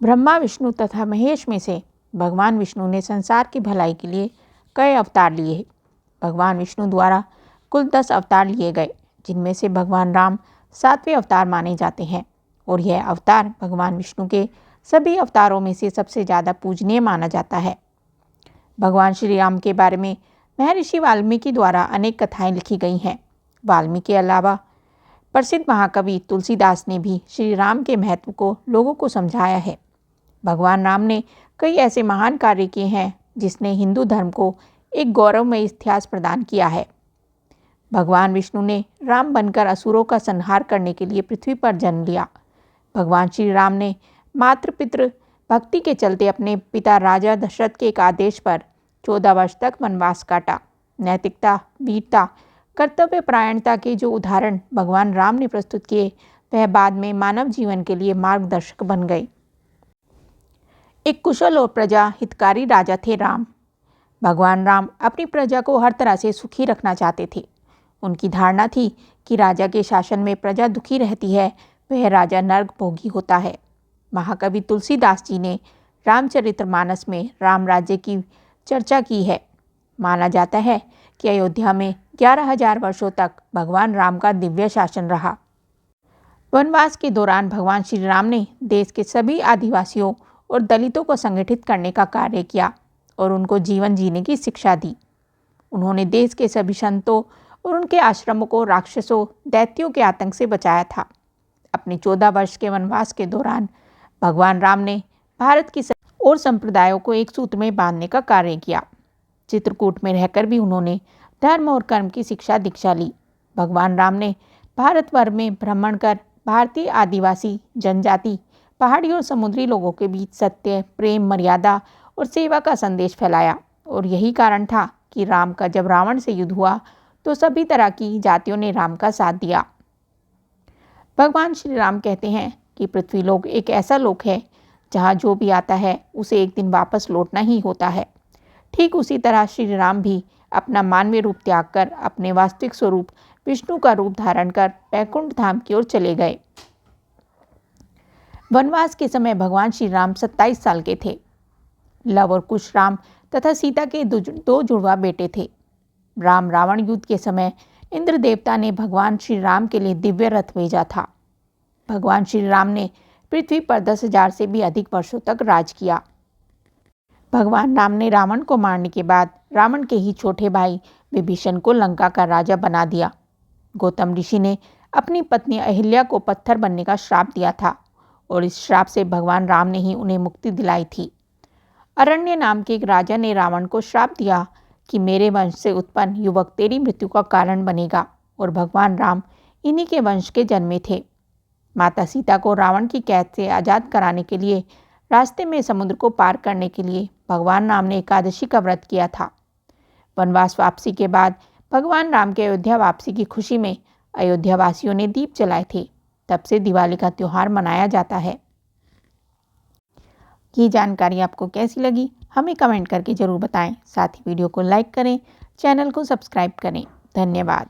ब्रह्मा, विष्णु तथा महेश में से भगवान विष्णु ने संसार की भलाई के लिए कई अवतार लिए। भगवान विष्णु द्वारा कुल 10 अवतार लिए गए, जिनमें से भगवान राम 7वें अवतार माने जाते हैं और यह अवतार भगवान विष्णु के सभी अवतारों में से सबसे ज़्यादा पूजनीय माना जाता है। भगवान श्री राम के बारे में महर्षि वाल्मीकि द्वारा अनेक कथाएं लिखी गई हैं। वाल्मीकि के अलावा प्रसिद्ध महाकवि तुलसीदास ने भी श्री राम के महत्व को लोगों को समझाया है। भगवान राम ने कई ऐसे महान कार्य किए हैं जिसने हिंदू धर्म को एक गौरवमय इतिहास प्रदान किया है। भगवान विष्णु ने राम बनकर असुरों का संहार करने के लिए पृथ्वी पर जन्म लिया। भगवान श्री राम ने मातृ पितृ भक्ति के चलते अपने पिता राजा दशरथ के एक आदेश पर 14 वर्ष तक वनवास काटा। नैतिकता, वीरता, कर्तव्य परायणता के जो उदाहरण भगवान राम ने प्रस्तुत किए, वह बाद में मानव जीवन के लिए मार्गदर्शक बन गए। एक कुशल और प्रजा हितकारी राजा थे राम। भगवान राम अपनी प्रजा को हर तरह से सुखी रखना चाहते थे। उनकी धारणा थी कि राजा के शासन में प्रजा दुखी रहती है, वह राजा नर्क भोगी होता है। महाकवि तुलसीदास जी ने रामचरितमानस में राम राज्य की चर्चा की है। माना जाता है कि अयोध्या में 11,000 वर्षों तक भगवान राम का दिव्य शासन रहा। वनवास के दौरान भगवान श्री राम ने देश के सभी आदिवासियों और दलितों को संगठित करने का कार्य किया और उनको जीवन जीने की शिक्षा दी। उन्होंने देश के सभी संतों और उनके आश्रमों को राक्षसों, दैत्यों के आतंक से बचाया था। अपने 14 वर्ष के वनवास के दौरान भगवान राम ने भारत की और संप्रदायों को एक सूत्र में बांधने का कार्य किया। चित्रकूट में रहकर भी उन्होंने धर्म और कर्म की शिक्षा दीक्षा ली। भगवान राम ने भारतभर में भ्रमण कर भारतीय आदिवासी जनजाति, पहाड़ी और समुद्री लोगों के बीच सत्य, प्रेम, मर्यादा और सेवा का संदेश फैलाया और यही कारण था कि राम का जब रावण से युद्ध हुआ तो सभी तरह की जातियों ने राम का साथ दिया। भगवान श्री राम कहते हैं कि पृथ्वी लोक एक ऐसा लोक है जहाँ जो भी आता है उसे एक दिन वापस लौटना ही होता है। ठीक उसी तरह श्री राम भी अपना मानवीय रूप त्याग कर अपने वास्तविक स्वरूप विष्णु का रूप धारण कर वैकुंठ धाम की ओर चले गए। वनवास के समय भगवान श्री राम 27 साल के थे। लव और कुश राम तथा सीता के दो जुड़वा बेटे थे। राम रावण युद्ध के समय इंद्र देवता ने भगवान श्री राम के लिए दिव्य रथ भेजा था। भगवान श्री राम ने पृथ्वी पर 10,000 से भी अधिक वर्षों तक राज किया। भगवान राम ने रावण को मारने के बाद रावण के ही छोटे भाई विभीषण को लंका का राजा बना दिया। गौतम ऋषि ने अपनी पत्नी अहिल्या को पत्थर बनने का श्राप दिया था और इस श्राप से भगवान राम ने ही उन्हें मुक्ति दिलाई थी। अरण्य नाम के एक राजा ने रावण को श्राप दिया कि मेरे वंश से उत्पन्न युवक तेरी मृत्यु का कारण बनेगा और भगवान राम इन्हीं के वंश के जन्मे थे। माता सीता को रावण की कैद से आज़ाद कराने के लिए रास्ते में समुद्र को पार करने के लिए भगवान राम ने एकादशी का व्रत किया था। वनवास वापसी के बाद भगवान राम के अयोध्या वापसी की खुशी में अयोध्या वासियों ने दीप जलाए थे। तब से दिवाली का त्यौहार मनाया जाता है। ये जानकारी आपको कैसी लगी हमें कमेंट करके ज़रूर बताएं। साथ ही वीडियो को लाइक करें, चैनल को सब्सक्राइब करें। धन्यवाद।